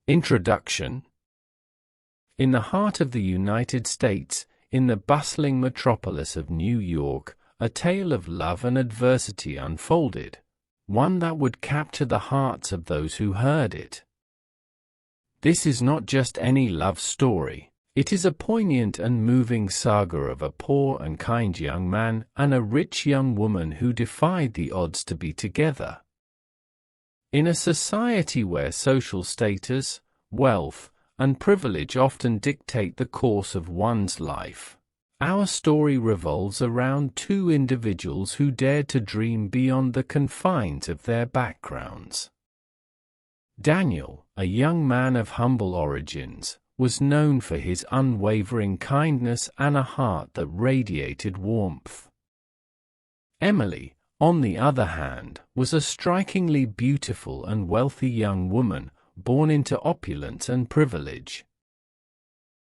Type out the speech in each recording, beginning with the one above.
Introduction. In the heart of the United States, in the bustling metropolis of New York, a tale of love and adversity unfolded, one that would capture the hearts of those who heard it. This is not just any love story. It is a poignant and moving saga of a poor and kind young man and a rich young woman who defied the odds to be together. In a society where social status, wealth, and privilege often dictate the course of one's life, our story revolves around two individuals who dared to dream beyond the confines of their backgrounds. Daniel, a young man of humble origins, was known for his unwavering kindness and a heart that radiated warmth. Emily, on the other hand, was a strikingly beautiful and wealthy young woman, born into opulence and privilege.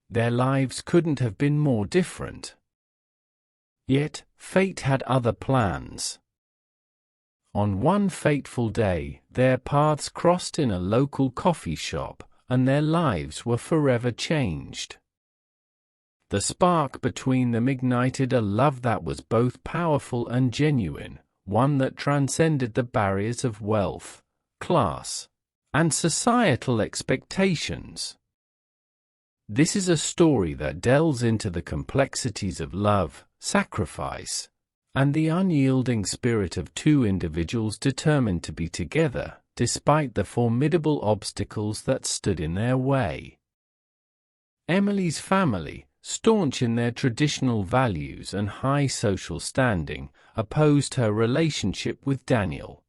Their lives couldn't have been more different. Yet, fate had other plans. On one fateful day, their paths crossed in a local coffee shop, and their lives were forever changed. The spark between them ignited a love that was both powerful and genuine, one that transcended the barriers of wealth, class, and societal expectations. This is a story that delves into the complexities of love, sacrifice, and the unyielding spirit of two individuals determined to be together, despite the formidable obstacles that stood in their way. Emily's family, staunch in their traditional values and high social standing, opposed her relationship with Daniel.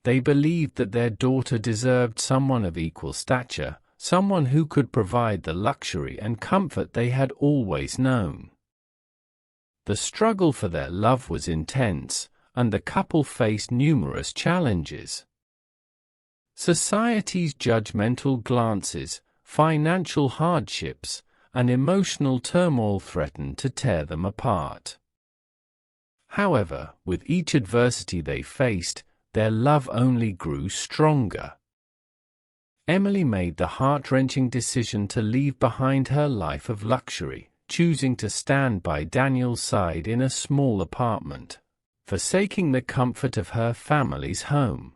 They believed that their daughter deserved someone of equal stature, someone who could provide the luxury and comfort they had always known. The struggle for their love was intense, and the couple faced numerous challenges. Society's judgmental glances, financial hardships, and emotional turmoil threatened to tear them apart. However, with each adversity they faced, their love only grew stronger. Emily made the heart-wrenching decision to leave behind her life of luxury, choosing to stand by Daniel's side in a small apartment, forsaking the comfort of her family's home.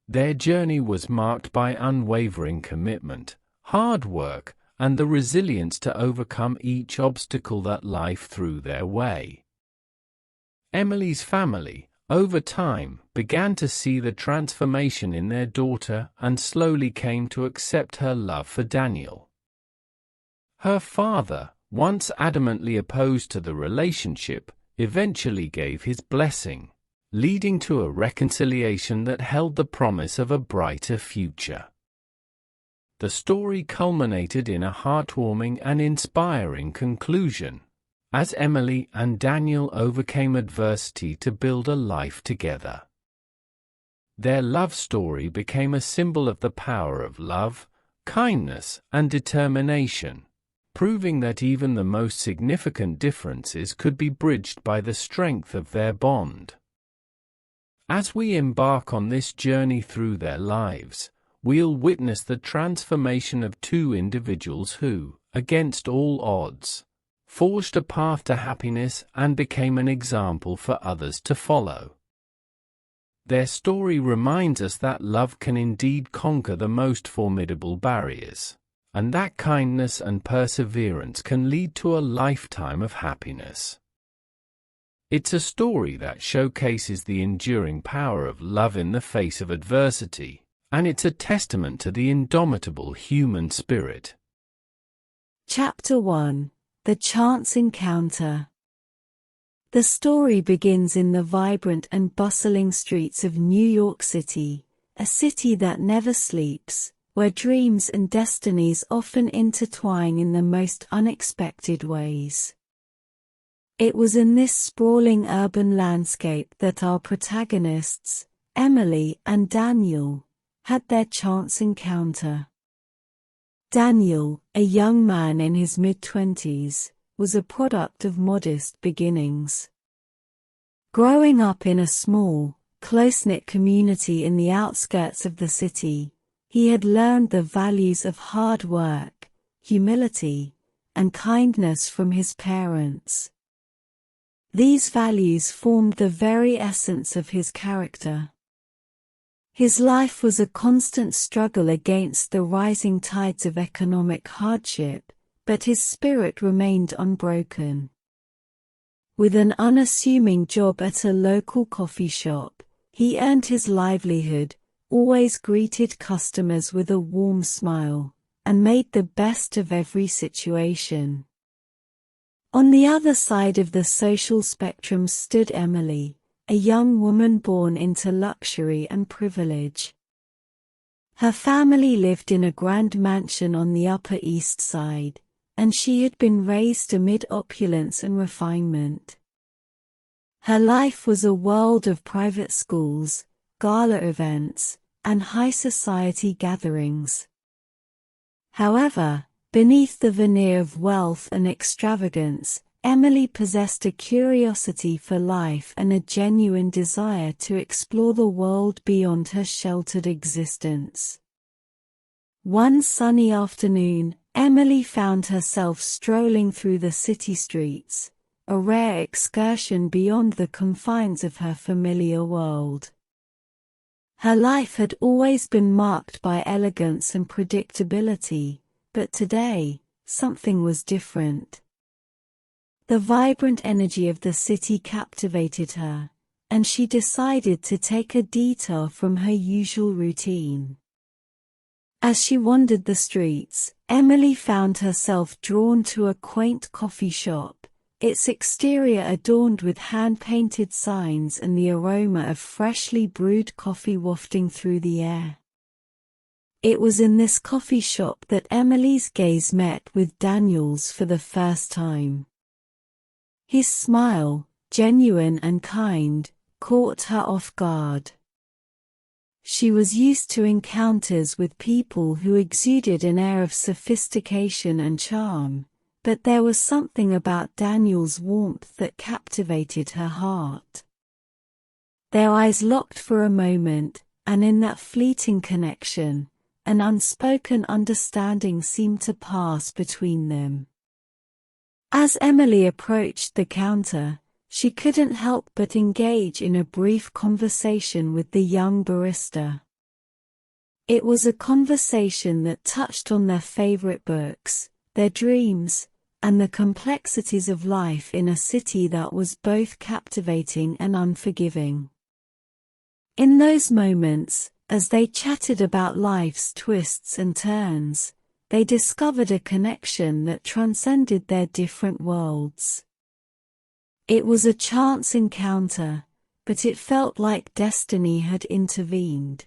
Their journey was marked by unwavering commitment, hard work, and the resilience to overcome each obstacle that life threw their way. Emily's family, over time, began to see the transformation in their daughter and slowly came to accept her love for Daniel. Her father, once adamantly opposed to the relationship, eventually gave his blessing, leading to a reconciliation that held the promise of a brighter future. The story culminated in a heartwarming and inspiring conclusion, as Emily and Daniel overcame adversity to build a life together. Their love story became a symbol of the power of love, kindness, and determination, proving that even the most significant differences could be bridged by the strength of their bond. As we embark on this journey through their lives, we'll witness the transformation of two individuals who, against all odds, forged a path to happiness and became an example for others to follow. Their story reminds us that love can indeed conquer the most formidable barriers, and that kindness and perseverance can lead to a lifetime of happiness. It's a story that showcases the enduring power of love in the face of adversity, and it's a testament to the indomitable human spirit. Chapter 1: The Chance Encounter. The story begins in the vibrant and bustling streets of New York City, a city that never sleeps, where dreams and destinies often intertwine in the most unexpected ways. It was in this sprawling urban landscape that our protagonists, Emily and Daniel, had their chance encounter. Daniel, a young man in his mid-20s, was a product of modest beginnings. Growing up in a small, close-knit community in the outskirts of the city, He had learned the values of hard work, humility, and kindness from his parents. These values formed the very essence of his character. His life was a constant struggle against the rising tides of economic hardship, but his spirit remained unbroken. With an unassuming job at a local coffee shop, he earned his livelihood, always greeted customers with a warm smile, and made the best of every situation. On the other side of the social spectrum stood Emily, a young woman born into luxury and privilege. Her family lived in a grand mansion on the Upper East Side, and she had been raised amid opulence and refinement. Her life was a world of private schools, gala events, and high society gatherings. However, beneath the veneer of wealth and extravagance, Emily possessed a curiosity for life and a genuine desire to explore the world beyond her sheltered existence. One sunny afternoon, Emily found herself strolling through the city streets, a rare excursion beyond the confines of her familiar world. Her life had always been marked by elegance and predictability, but today, something was different. The vibrant energy of the city captivated her, and she decided to take a detour from her usual routine. As she wandered the streets, Emily found herself drawn to a quaint coffee shop, its exterior adorned with hand-painted signs and the aroma of freshly brewed coffee wafting through the air. It was in this coffee shop that Emily's gaze met with Daniel's for the first time. His smile, genuine and kind, caught her off guard. She was used to encounters with people who exuded an air of sophistication and charm, but there was something about Daniel's warmth that captivated her heart. Their eyes locked for a moment, and in that fleeting connection, an unspoken understanding seemed to pass between them. As Emily approached the counter, she couldn't help but engage in a brief conversation with the young barista. It was a conversation that touched on their favorite books, their dreams, and the complexities of life in a city that was both captivating and unforgiving. In those moments, as they chatted about life's twists and turns, they discovered a connection that transcended their different worlds. It was a chance encounter, but it felt like destiny had intervened.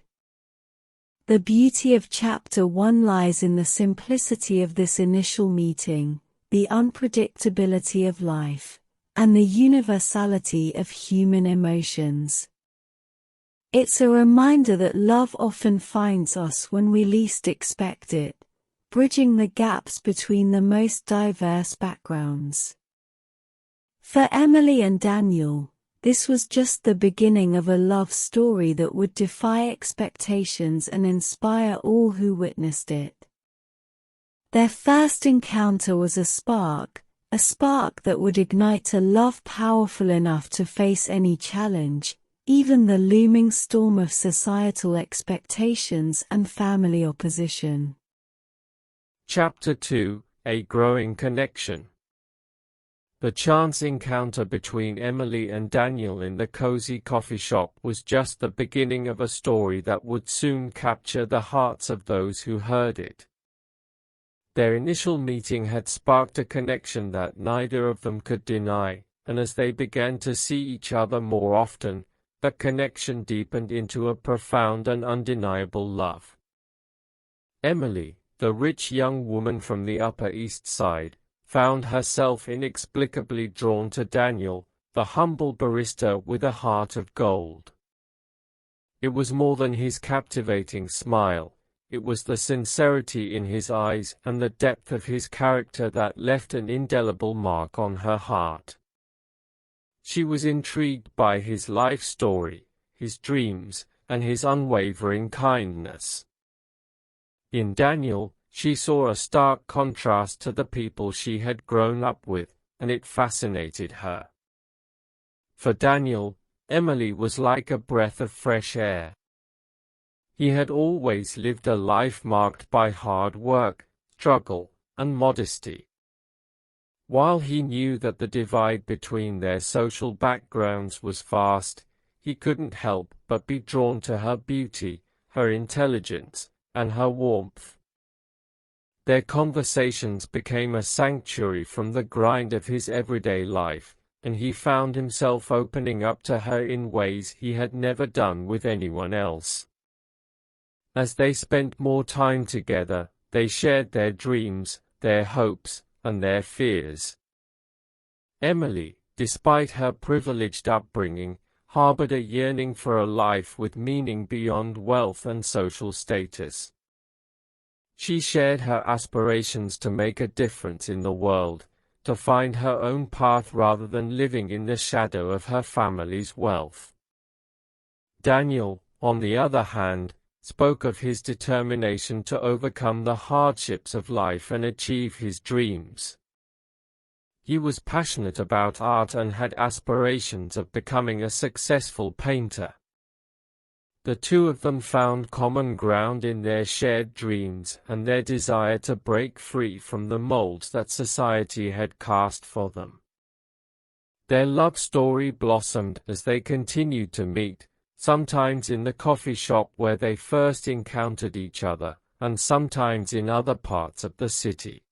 The beauty of Chapter 1 lies in the simplicity of this initial meeting, the unpredictability of life, and the universality of human emotions. It's a reminder that love often finds us when we least expect it, bridging the gaps between the most diverse backgrounds. For Emily and Daniel, this was just the beginning of a love story that would defy expectations and inspire all who witnessed it. Their first encounter was a spark that would ignite a love powerful enough to face any challenge, even the looming storm of societal expectations and family opposition. Chapter 2: A Growing Connection. The chance encounter between Emily and Daniel in the cozy coffee shop was just the beginning of a story that would soon capture the hearts of those who heard it. Their initial meeting had sparked a connection that neither of them could deny, and as they began to see each other more often, the connection deepened into a profound and undeniable love. Emily, the rich young woman from the Upper East Side, found herself inexplicably drawn to Daniel, the humble barista with a heart of gold. It was more than his captivating smile, it was the sincerity in his eyes and the depth of his character that left an indelible mark on her heart. She was intrigued by his life story, his dreams, and his unwavering kindness. In Daniel, she saw a stark contrast to the people she had grown up with, and it fascinated her. For Daniel, Emily was like a breath of fresh air. He had always lived a life marked by hard work, struggle, and modesty. While he knew that the divide between their social backgrounds was vast, he couldn't help but be drawn to her beauty, her intelligence, and her warmth. Their conversations became a sanctuary from the grind of his everyday life, and he found himself opening up to her in ways he had never done with anyone else. As they spent more time together, they shared their dreams, their hopes, and their fears. Emily, despite her privileged upbringing, harbored a yearning for a life with meaning beyond wealth and social status. She shared her aspirations to make a difference in the world, to find her own path rather than living in the shadow of her family's wealth. Daniel, on the other hand, spoke of his determination to overcome the hardships of life and achieve his dreams. He was passionate about art and had aspirations of becoming a successful painter. The two of them found common ground in their shared dreams and their desire to break free from the molds that society had cast for them. Their love story blossomed as they continued to meet, sometimes in the coffee shop where they first encountered each other, and sometimes in other parts of the city.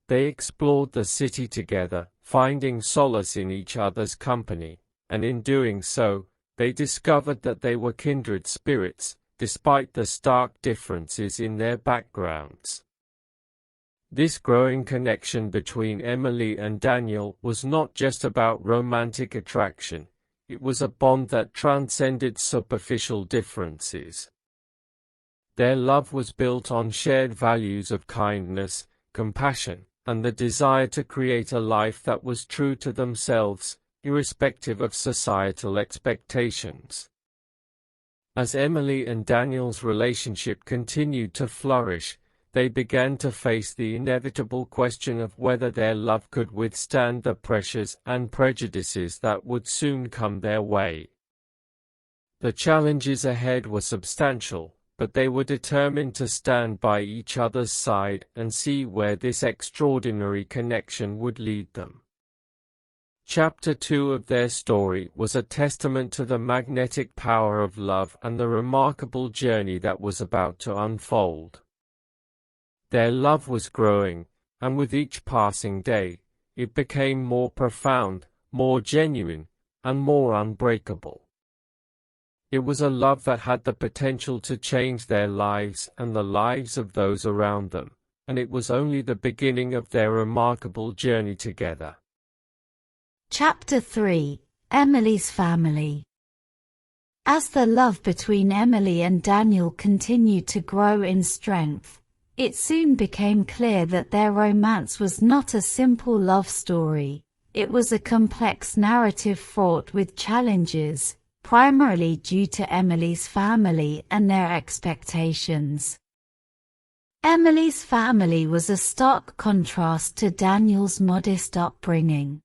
They explored the city together, finding solace in each other's company, and in doing so, they discovered that they were kindred spirits, despite the stark differences in their backgrounds. This growing connection between Emily and Daniel was not just about romantic attraction, it was a bond that transcended superficial differences. Their love was built on shared values of kindness, compassion, and the desire to create a life that was true to themselves, irrespective of societal expectations. As Emily and Daniel's relationship continued to flourish, they began to face the inevitable question of whether their love could withstand the pressures and prejudices that would soon come their way. The challenges ahead were substantial, but they were determined to stand by each other's side and see where this extraordinary connection would lead them. Chapter 2 of their story was a testament to the magnetic power of love and the remarkable journey that was about to unfold. Their love was growing, and with each passing day, it became more profound, more genuine, and more unbreakable. It was a love that had the potential to change their lives and the lives of those around them, and it was only the beginning of their remarkable journey together. Chapter 3: Emily's Family. As the love between Emily and Daniel continued to grow in strength, it soon became clear that their romance was not a simple love story. It was a complex narrative fraught with challenges, primarily due to Emily's family and their expectations. Emily's family was a stark contrast to Daniel's modest upbringing.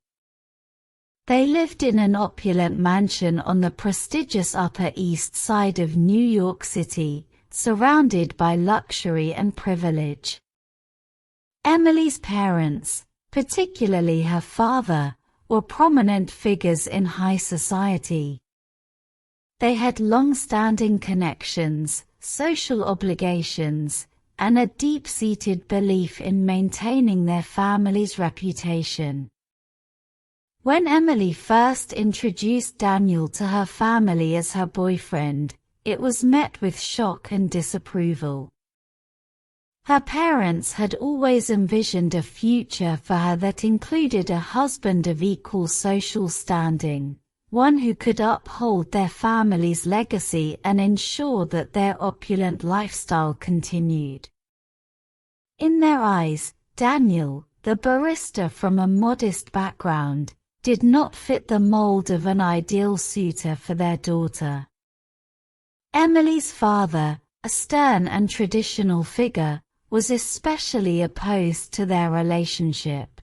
They lived in an opulent mansion on the prestigious Upper East Side of New York City, surrounded by luxury and privilege. Emily's parents, particularly her father, were prominent figures in high society. They had long-standing connections, social obligations, and a deep-seated belief in maintaining their family's reputation. When Emily first introduced Daniel to her family as her boyfriend, it was met with shock and disapproval. Her parents had always envisioned a future for her that included a husband of equal social standing, one who could uphold their family's legacy and ensure that their opulent lifestyle continued. In their eyes, Daniel, the barista from a modest background, did not fit the mold of an ideal suitor for their daughter. Emily's father, a stern and traditional figure, was especially opposed to their relationship.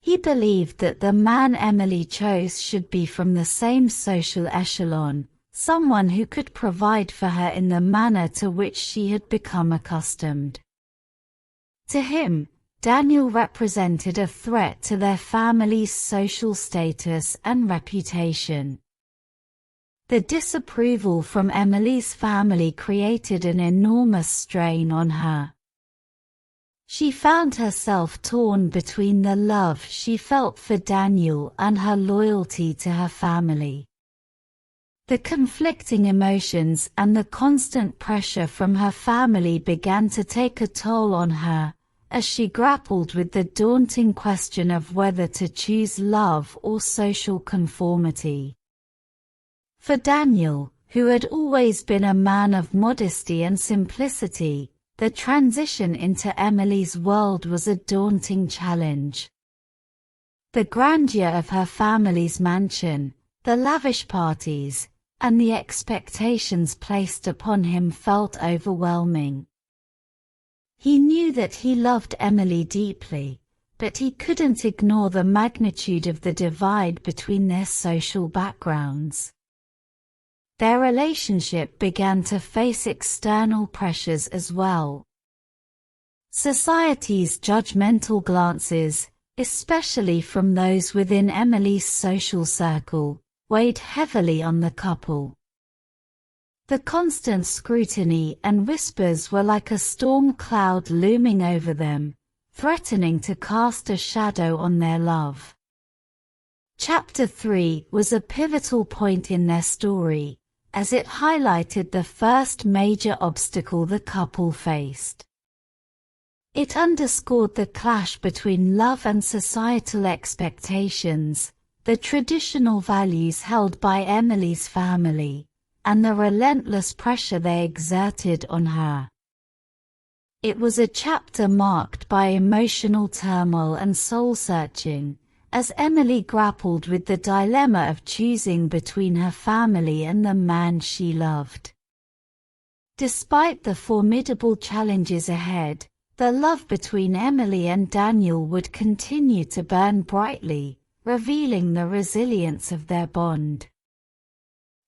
He believed that the man Emily chose should be from the same social echelon, someone who could provide for her in the manner to which she had become accustomed. To him, Daniel represented a threat to their family's social status and reputation. The disapproval from Emily's family created an enormous strain on her. She found herself torn between the love she felt for Daniel and her loyalty to her family. The conflicting emotions and the constant pressure from her family began to take a toll on her, as she grappled with the daunting question of whether to choose love or social conformity. For Daniel, who had always been a man of modesty and simplicity, the transition into Emily's world was a daunting challenge. The grandeur of her family's mansion, the lavish parties, and the expectations placed upon him felt overwhelming. He knew that he loved Emily deeply, but he couldn't ignore the magnitude of the divide between their social backgrounds. Their relationship began to face external pressures as well. Society's judgmental glances, especially from those within Emily's social circle, weighed heavily on the couple. The constant scrutiny and whispers were like a storm cloud looming over them, threatening to cast a shadow on their love. Chapter 3 was a pivotal point in their story, as it highlighted the first major obstacle the couple faced. It underscored the clash between love and societal expectations, the traditional values held by Emily's family, and the relentless pressure they exerted on her. It was a chapter marked by emotional turmoil and soul-searching, as Emily grappled with the dilemma of choosing between her family and the man she loved. Despite the formidable challenges ahead, the love between Emily and Daniel would continue to burn brightly, revealing the resilience of their bond.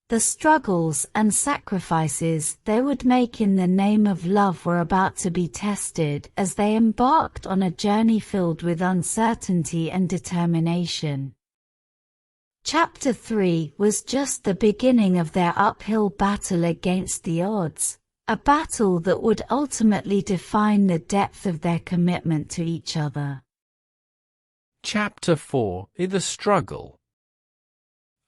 The struggles and sacrifices they would make in the name of love were about to be tested as they embarked on a journey filled with uncertainty and determination. Chapter 3 was just the beginning of their uphill battle against the odds, a battle that would ultimately define the depth of their commitment to each other. Chapter 4 is the struggle.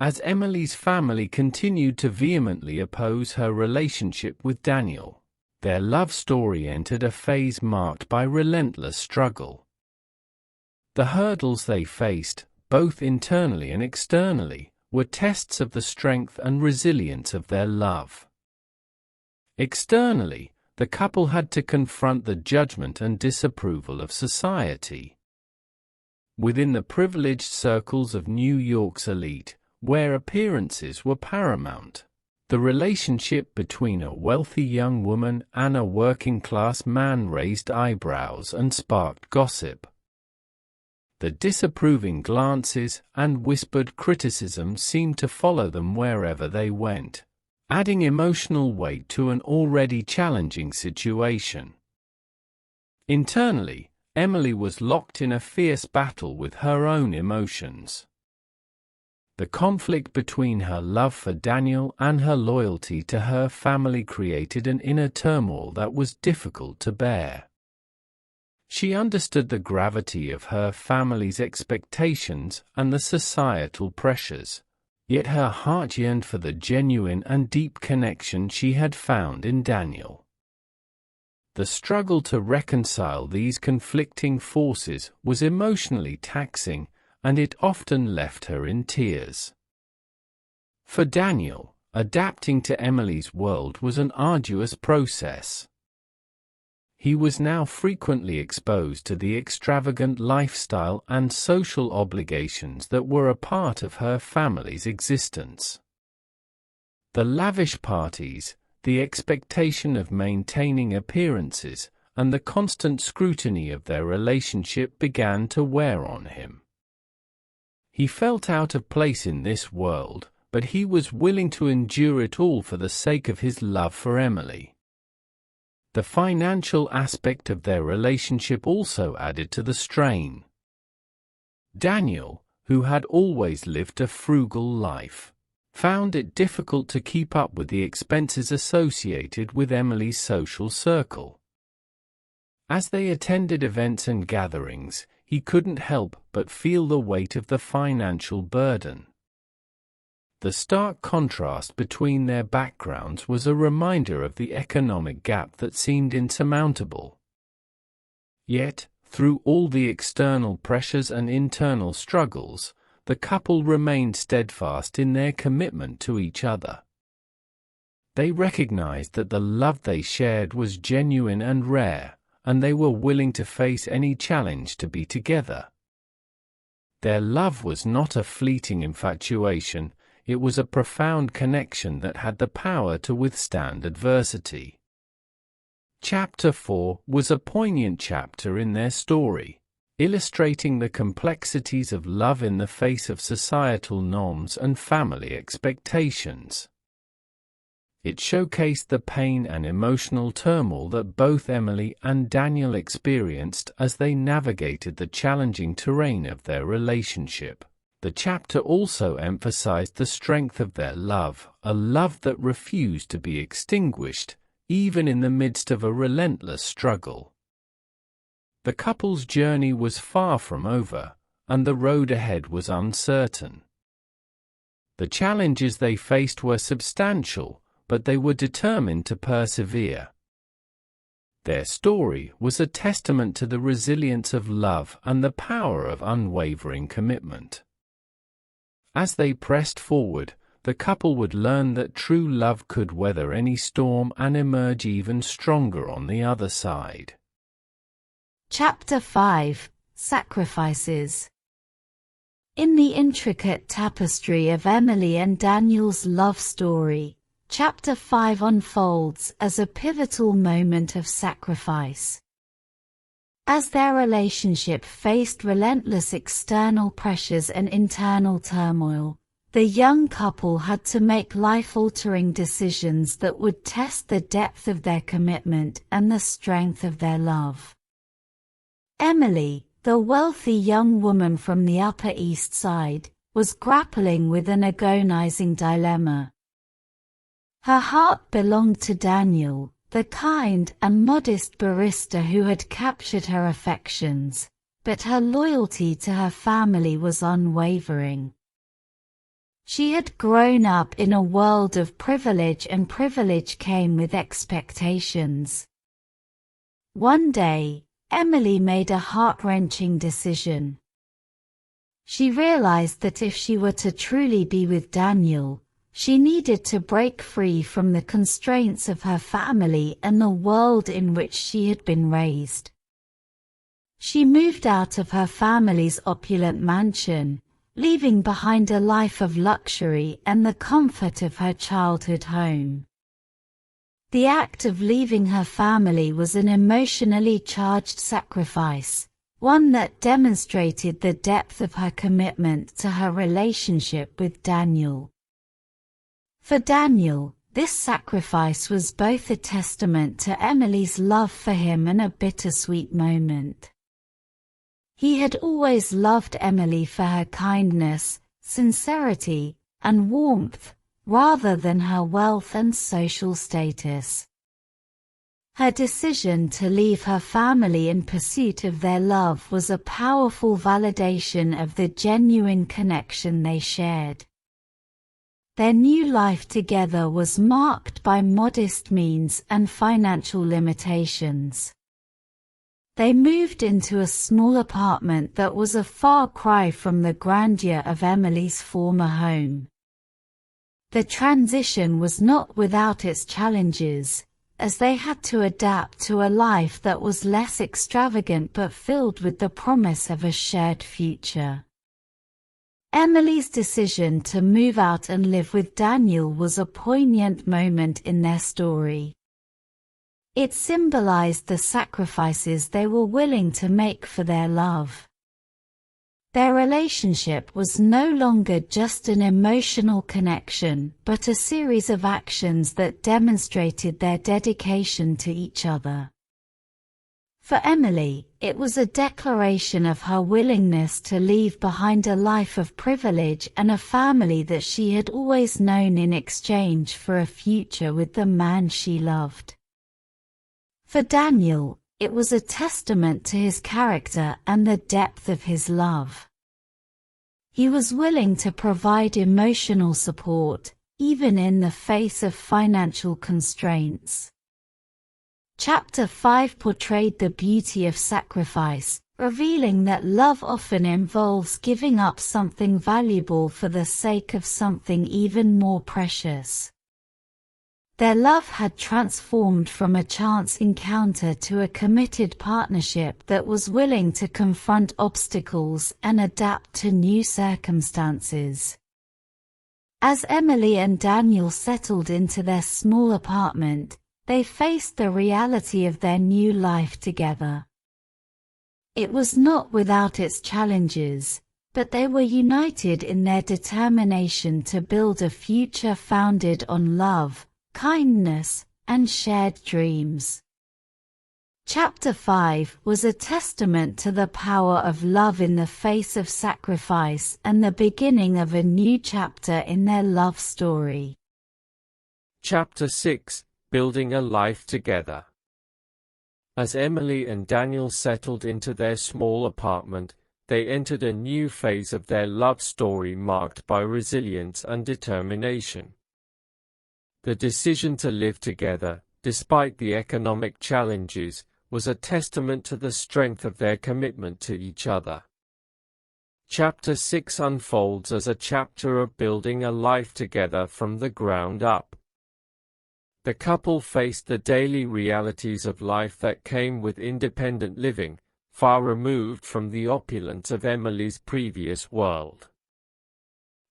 As Emily's family continued to vehemently oppose her relationship with Daniel, their love story entered a phase marked by relentless struggle. The hurdles they faced, both internally and externally, were tests of the strength and resilience of their love. Externally, the couple had to confront the judgment and disapproval of society. Within the privileged circles of New York's elite, where appearances were paramount, the relationship between a wealthy young woman and a working-class man raised eyebrows and sparked gossip. The disapproving glances and whispered criticism seemed to follow them wherever they went, adding emotional weight to an already challenging situation. Internally, Emily was locked in a fierce battle with her own emotions. The conflict between her love for Daniel and her loyalty to her family created an inner turmoil that was difficult to bear. She understood the gravity of her family's expectations and the societal pressures, yet her heart yearned for the genuine and deep connection she had found in Daniel. The struggle to reconcile these conflicting forces was emotionally taxing, and it often left her in tears. For Daniel, adapting to Emily's world was an arduous process. He was now frequently exposed to the extravagant lifestyle and social obligations that were a part of her family's existence. The lavish parties, the expectation of maintaining appearances, and the constant scrutiny of their relationship began to wear on him. He felt out of place in this world, but he was willing to endure it all for the sake of his love for Emily. The financial aspect of their relationship also added to the strain. Daniel, who had always lived a frugal life, found it difficult to keep up with the expenses associated with Emily's social circle. As they attended events and gatherings, he couldn't help but feel the weight of the financial burden. The stark contrast between their backgrounds was a reminder of the economic gap that seemed insurmountable. Yet, through all the external pressures and internal struggles, the couple remained steadfast in their commitment to each other. They recognized that the love they shared was genuine and rare, and they were willing to face any challenge to be together. Their love was not a fleeting infatuation, it was a profound connection that had the power to withstand adversity. Chapter 4 was a poignant chapter in their story, illustrating the complexities of love in the face of societal norms and family expectations. It showcased the pain and emotional turmoil that both Emily and Daniel experienced as they navigated the challenging terrain of their relationship. The chapter also emphasized the strength of their love, a love that refused to be extinguished, even in the midst of a relentless struggle. The couple's journey was far from over, and the road ahead was uncertain. The challenges they faced were substantial, but they were determined to persevere. Their story was a testament to the resilience of love and the power of unwavering commitment. As they pressed forward, the couple would learn that true love could weather any storm and emerge even stronger on the other side. Chapter 5: Sacrifices. In the intricate tapestry of Emily and Daniel's love story, Chapter 5 unfolds as a pivotal moment of sacrifice. As their relationship faced relentless external pressures and internal turmoil, the young couple had to make life-altering decisions that would test the depth of their commitment and the strength of their love. Emily, the wealthy young woman from the Upper East Side, was grappling with an agonizing dilemma. Her heart belonged to Daniel, the kind and modest barista who had captured her affections, but her loyalty to her family was unwavering. She had grown up in a world of privilege, and privilege came with expectations. One day, Emily made a heart-wrenching decision. She realized that if she were to truly be with Daniel, she needed to break free from the constraints of her family and the world in which she had been raised. She moved out of her family's opulent mansion, leaving behind a life of luxury and the comfort of her childhood home. The act of leaving her family was an emotionally charged sacrifice, one that demonstrated the depth of her commitment to her relationship with Daniel. For Daniel, this sacrifice was both a testament to Emily's love for him and a bittersweet moment. He had always loved Emily for her kindness, sincerity, and warmth, rather than her wealth and social status. Her decision to leave her family in pursuit of their love was a powerful validation of the genuine connection they shared. Their new life together was marked by modest means and financial limitations. They moved into a small apartment that was a far cry from the grandeur of Emily's former home. The transition was not without its challenges, as they had to adapt to a life that was less extravagant but filled with the promise of a shared future. Emily's decision to move out and live with Daniel was a poignant moment in their story. It symbolized the sacrifices they were willing to make for their love. Their relationship was no longer just an emotional connection, but a series of actions that demonstrated their dedication to each other. For Emily, it was a declaration of her willingness to leave behind a life of privilege and a family that she had always known in exchange for a future with the man she loved. For Daniel, it was a testament to his character and the depth of his love. He was willing to provide emotional support, even in the face of financial constraints. Chapter 5 portrayed the beauty of sacrifice, revealing that love often involves giving up something valuable for the sake of something even more precious. Their love had transformed from a chance encounter to a committed partnership that was willing to confront obstacles and adapt to new circumstances. As Emily and Daniel settled into their small apartment, they faced the reality of their new life together. It was not without its challenges, but they were united in their determination to build a future founded on love, kindness, and shared dreams. Chapter 5 was a testament to the power of love in the face of sacrifice and the beginning of a new chapter in their love story. Chapter 6 Building a Life Together. As Emily and Daniel settled into their small apartment, they entered a new phase of their love story marked by resilience and determination. The decision to live together, despite the economic challenges, was a testament to the strength of their commitment to each other. Chapter 6 unfolds as a chapter of building a life together from the ground up. The couple faced the daily realities of life that came with independent living, far removed from the opulence of Emily's previous world.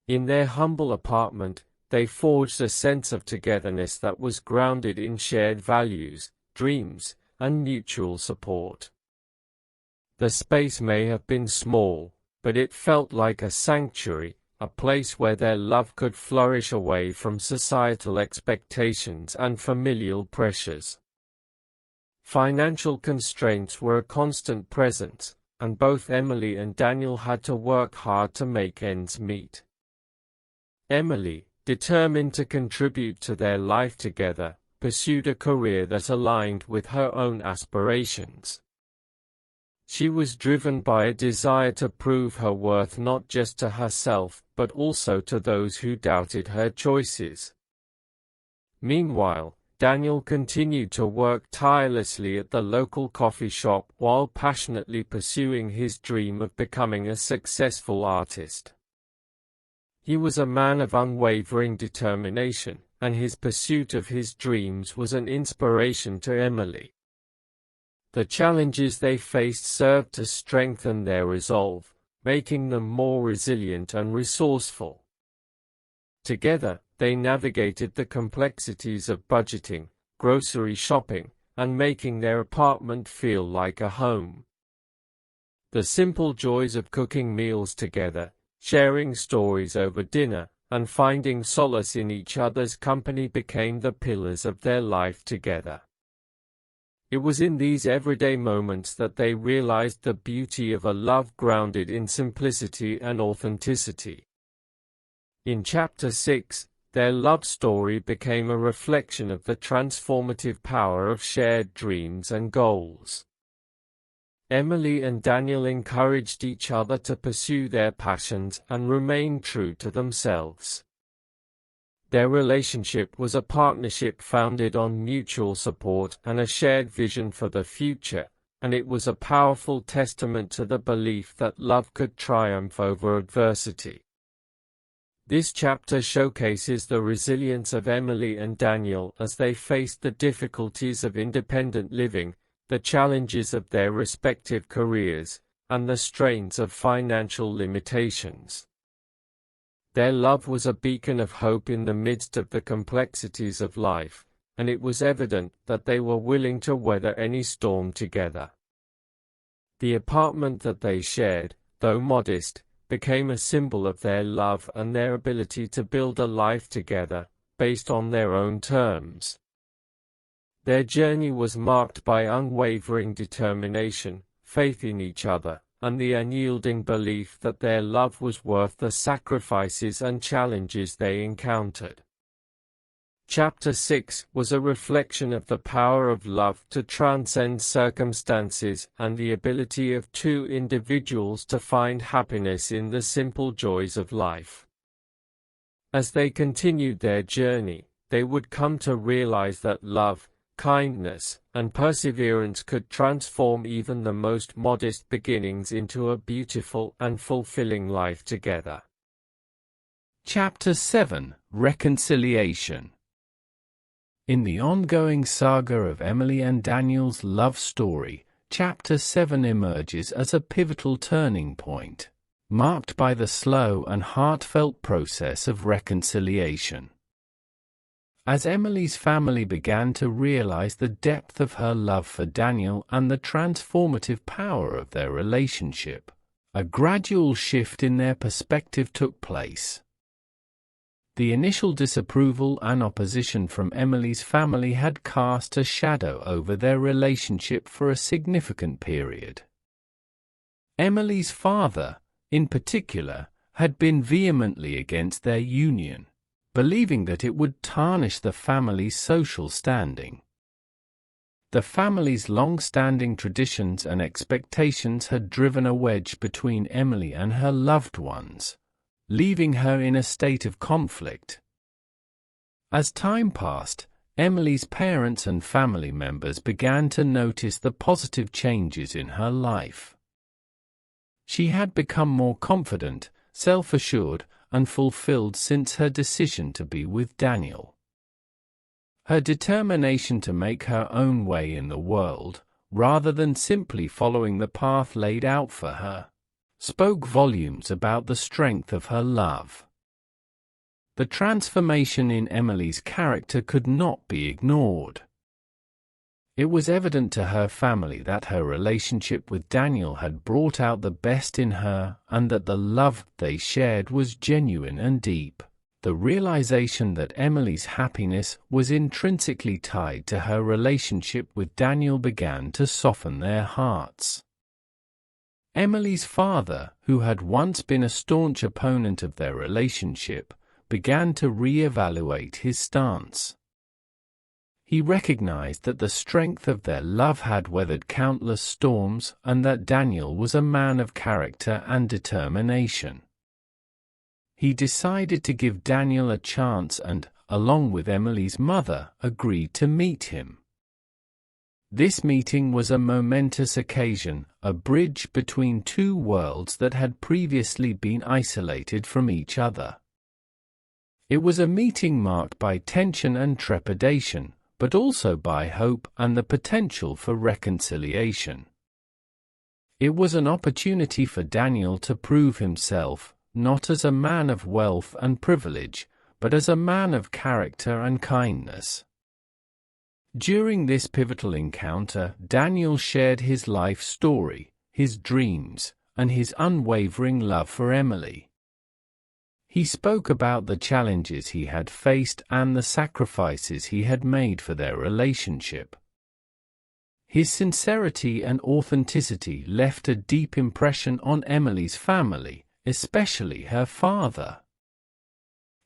In their humble apartment, they forged a sense of togetherness that was grounded in shared values, dreams, and mutual support. The space may have been small, but it felt like a sanctuary, a place where their love could flourish away from societal expectations and familial pressures. Financial constraints were a constant presence, and both Emily and Daniel had to work hard to make ends meet. Emily, determined to contribute to their life together, pursued a career that aligned with her own aspirations. She was driven by a desire to prove her worth not just to herself, but also to those who doubted her choices. Meanwhile, Daniel continued to work tirelessly at the local coffee shop while passionately pursuing his dream of becoming a successful artist. He was a man of unwavering determination, and his pursuit of his dreams was an inspiration to Emily. The challenges they faced served to strengthen their resolve, making them more resilient and resourceful. Together, they navigated the complexities of budgeting, grocery shopping, and making their apartment feel like a home. The simple joys of cooking meals together, sharing stories over dinner, and finding solace in each other's company became the pillars of their life together. It was in these everyday moments that they realized the beauty of a love grounded in simplicity and authenticity. In Chapter 6, their love story became a reflection of the transformative power of shared dreams and goals. Emily and Daniel encouraged each other to pursue their passions and remain true to themselves. Their relationship was a partnership founded on mutual support and a shared vision for the future, and it was a powerful testament to the belief that love could triumph over adversity. This chapter showcases the resilience of Emily and Daniel as they faced the difficulties of independent living, the challenges of their respective careers, and the strains of financial limitations. Their love was a beacon of hope in the midst of the complexities of life, and it was evident that they were willing to weather any storm together. The apartment that they shared, though modest, became a symbol of their love and their ability to build a life together, based on their own terms. Their journey was marked by unwavering determination, faith in each other, and the unyielding belief that their love was worth the sacrifices and challenges they encountered. Chapter 6 was a reflection of the power of love to transcend circumstances and the ability of two individuals to find happiness in the simple joys of life. As they continued their journey, they would come to realize that love, kindness, and perseverance could transform even the most modest beginnings into a beautiful and fulfilling life together. Chapter 7: Reconciliation. In the ongoing saga of Emily and Daniel's love story, Chapter 7 emerges as a pivotal turning point, marked by the slow and heartfelt process of reconciliation. As Emily's family began to realize the depth of her love for Daniel and the transformative power of their relationship, a gradual shift in their perspective took place. The initial disapproval and opposition from Emily's family had cast a shadow over their relationship for a significant period. Emily's father, in particular, had been vehemently against their union, believing that it would tarnish the family's social standing. The family's long-standing traditions and expectations had driven a wedge between Emily and her loved ones, leaving her in a state of conflict. As time passed, Emily's parents and family members began to notice the positive changes in her life. She had become more confident, self-assured, and fulfilled since her decision to be with Daniel. Her determination to make her own way in the world, rather than simply following the path laid out for her, spoke volumes about the strength of her love. The transformation in Emily's character could not be ignored. It was evident to her family that her relationship with Daniel had brought out the best in her and that the love they shared was genuine and deep. The realization that Emily's happiness was intrinsically tied to her relationship with Daniel began to soften their hearts. Emily's father, who had once been a staunch opponent of their relationship, began to re-evaluate his stance. He recognized that the strength of their love had weathered countless storms and that Daniel was a man of character and determination. He decided to give Daniel a chance and, along with Emily's mother, agreed to meet him. This meeting was a momentous occasion, a bridge between two worlds that had previously been isolated from each other. It was a meeting marked by tension and trepidation, but also by hope and the potential for reconciliation. It was an opportunity for Daniel to prove himself, not as a man of wealth and privilege, but as a man of character and kindness. During this pivotal encounter, Daniel shared his life story, his dreams, and his unwavering love for Emily. He spoke about the challenges he had faced and the sacrifices he had made for their relationship. His sincerity and authenticity left a deep impression on Emily's family, especially her father.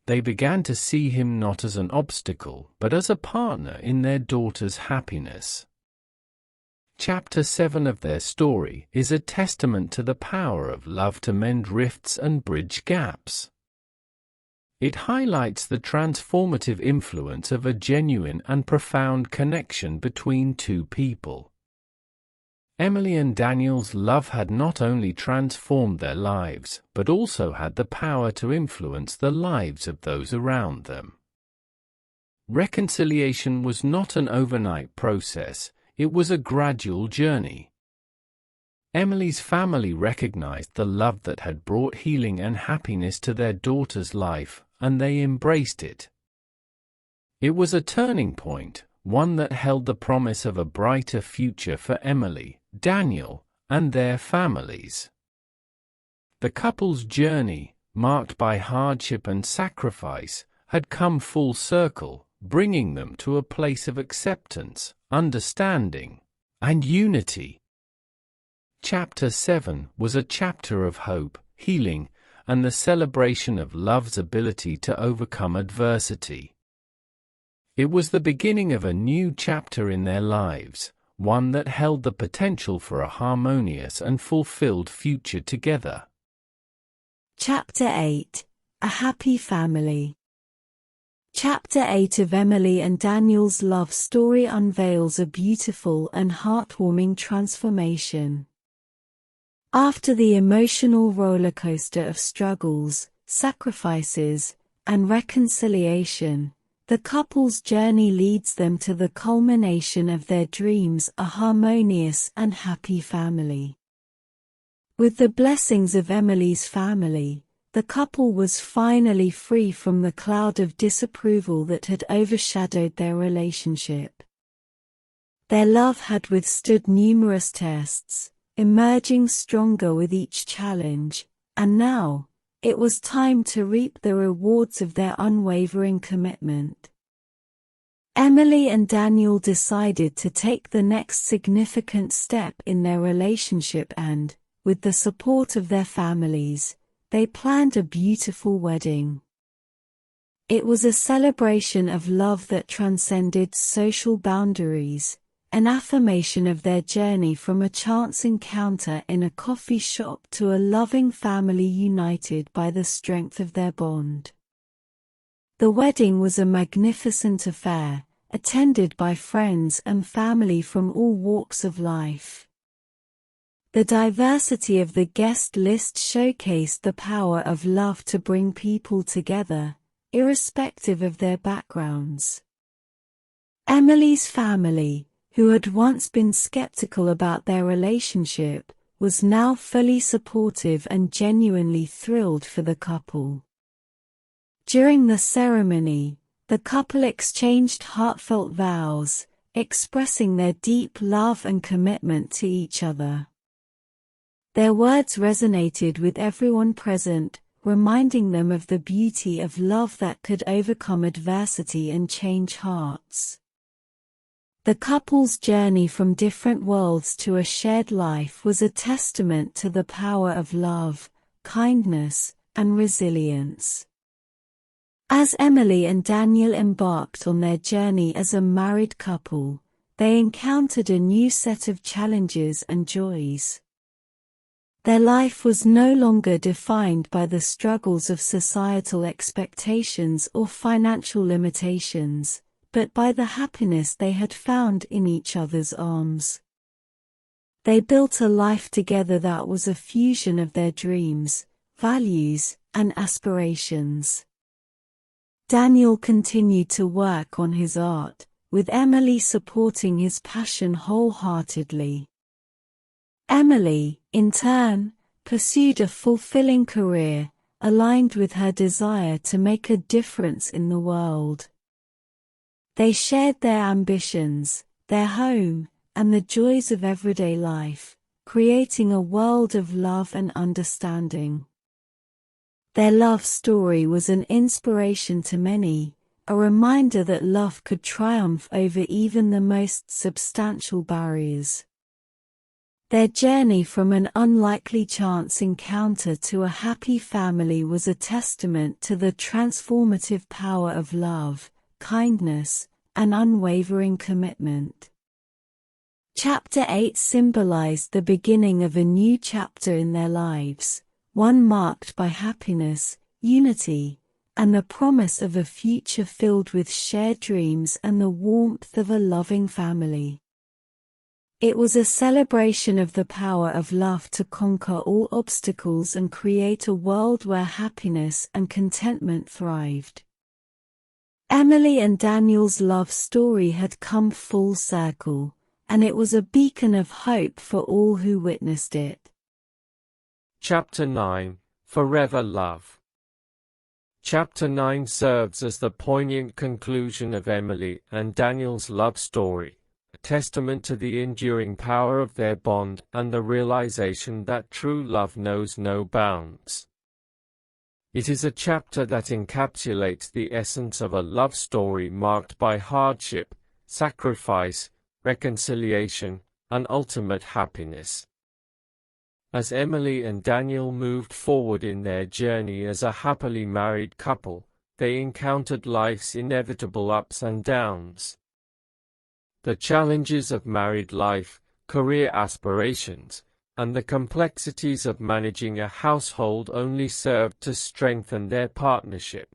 They began to see him not as an obstacle, but as a partner in their daughter's happiness. Chapter 7 of their story is a testament to the power of love to mend rifts and bridge gaps. It highlights the transformative influence of a genuine and profound connection between two people. Emily and Daniel's love had not only transformed their lives, but also had the power to influence the lives of those around them. Reconciliation was not an overnight process, it was a gradual journey. Emily's family recognized the love that had brought healing and happiness to their daughter's life, and they embraced it. It was a turning point, one that held the promise of a brighter future for Emily, Daniel, and their families. The couple's journey, marked by hardship and sacrifice, had come full circle, bringing them to a place of acceptance, understanding, and unity. Chapter 7 was a chapter of hope, healing, and the celebration of love's ability to overcome adversity. It was the beginning of a new chapter in their lives, one that held the potential for a harmonious and fulfilled future together. Chapter 8: A Happy Family. Chapter 8 of Emily and Daniel's love story unveils a beautiful and heartwarming transformation. After the emotional rollercoaster of struggles, sacrifices, and reconciliation, the couple's journey leads them to the culmination of their dreams, a harmonious and happy family. With the blessings of Emily's family, the couple was finally free from the cloud of disapproval that had overshadowed their relationship. Their love had withstood numerous tests, emerging stronger with each challenge, and now, it was time to reap the rewards of their unwavering commitment. Emily and Daniel decided to take the next significant step in their relationship and, with the support of their families, they planned a beautiful wedding. It was a celebration of love that transcended social boundaries, an affirmation of their journey from a chance encounter in a coffee shop to a loving family united by the strength of their bond. The wedding was a magnificent affair, attended by friends and family from all walks of life. The diversity of the guest list showcased the power of love to bring people together, irrespective of their backgrounds. Emily's family, who had once been skeptical about their relationship, was now fully supportive and genuinely thrilled for the couple. During the ceremony, the couple exchanged heartfelt vows, expressing their deep love and commitment to each other. Their words resonated with everyone present, reminding them of the beauty of love that could overcome adversity and change hearts. The couple's journey from different worlds to a shared life was a testament to the power of love, kindness, and resilience. As Emily and Daniel embarked on their journey as a married couple, they encountered a new set of challenges and joys. Their life was no longer defined by the struggles of societal expectations or financial limitations, but by the happiness they had found in each other's arms. They built a life together that was a fusion of their dreams, values, and aspirations. Daniel continued to work on his art, with Emily supporting his passion wholeheartedly. Emily, in turn, pursued a fulfilling career, aligned with her desire to make a difference in the world. They shared their ambitions, their home, and the joys of everyday life, creating a world of love and understanding. Their love story was an inspiration to many, a reminder that love could triumph over even the most substantial barriers. Their journey from an unlikely chance encounter to a happy family was a testament to the transformative power of love, kindness, and unwavering commitment. Chapter 8 symbolized the beginning of a new chapter in their lives, one marked by happiness, unity, and the promise of a future filled with shared dreams and the warmth of a loving family. It was a celebration of the power of love to conquer all obstacles and create a world where happiness and contentment thrived. Emily and Daniel's love story had come full circle, and it was a beacon of hope for all who witnessed it. Chapter 9: Forever Love. Chapter 9 serves as the poignant conclusion of Emily and Daniel's love story, a testament to the enduring power of their bond and the realization that true love knows no bounds. It is a chapter that encapsulates the essence of a love story marked by hardship, sacrifice, reconciliation, and ultimate happiness. As Emily and Daniel moved forward in their journey as a happily married couple, they encountered life's inevitable ups and downs. The challenges of married life, career aspirations, and the complexities of managing a household only served to strengthen their partnership.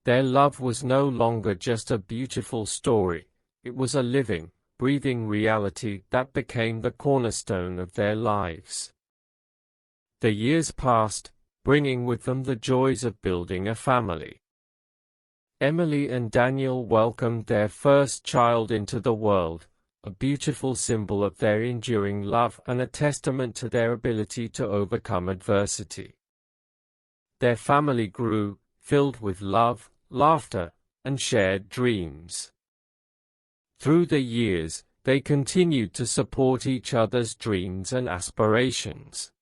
Their love was no longer just a beautiful story, it was a living, breathing reality that became the cornerstone of their lives. The years passed, bringing with them the joys of building a family. Emily and Daniel welcomed their first child into the world, a beautiful symbol of their enduring love and a testament to their ability to overcome adversity. Their family grew, filled with love, laughter, and shared dreams. Through the years, they continued to support each other's dreams and aspirations.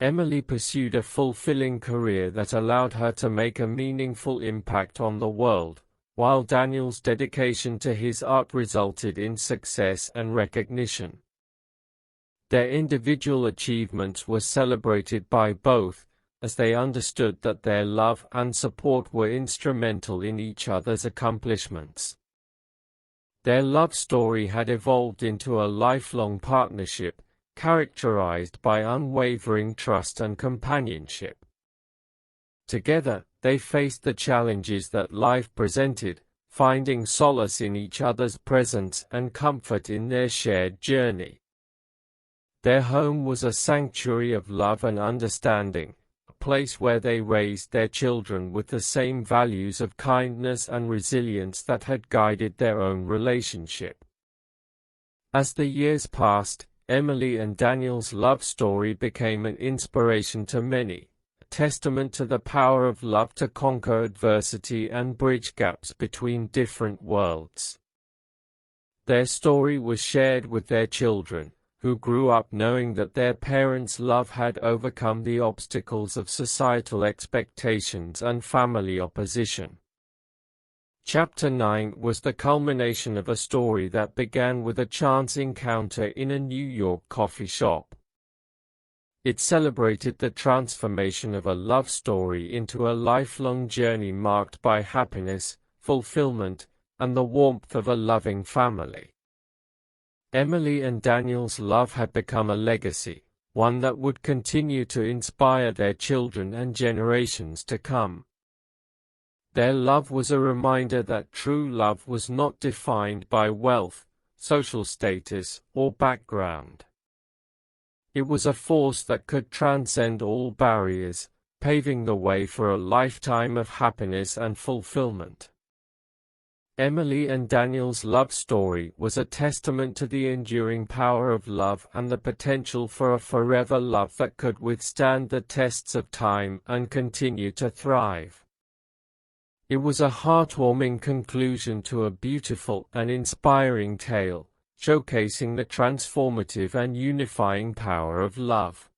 Emily pursued a fulfilling career that allowed her to make a meaningful impact on the world, while Daniel's dedication to his art resulted in success and recognition. Their individual achievements were celebrated by both, as they understood that their love and support were instrumental in each other's accomplishments. Their love story had evolved into a lifelong partnership, characterized by unwavering trust and companionship. Together, they faced the challenges that life presented, finding solace in each other's presence and comfort in their shared journey. Their home was a sanctuary of love and understanding, a place where they raised their children with the same values of kindness and resilience that had guided their own relationship. As the years passed, Emily and Daniel's love story became an inspiration to many, testament to the power of love to conquer adversity and bridge gaps between different worlds. Their story was shared with their children, who grew up knowing that their parents' love had overcome the obstacles of societal expectations and family opposition. Chapter 9 was the culmination of a story that began with a chance encounter in a New York coffee shop. It celebrated the transformation of a love story into a lifelong journey marked by happiness, fulfillment, and the warmth of a loving family. Emily and Daniel's love had become a legacy, one that would continue to inspire their children and generations to come. Their love was a reminder that true love was not defined by wealth, social status, or background. It was a force that could transcend all barriers, paving the way for a lifetime of happiness and fulfillment. Emily and Daniel's love story was a testament to the enduring power of love and the potential for a forever love that could withstand the tests of time and continue to thrive. It was a heartwarming conclusion to a beautiful and inspiring tale, showcasing the transformative and unifying power of love.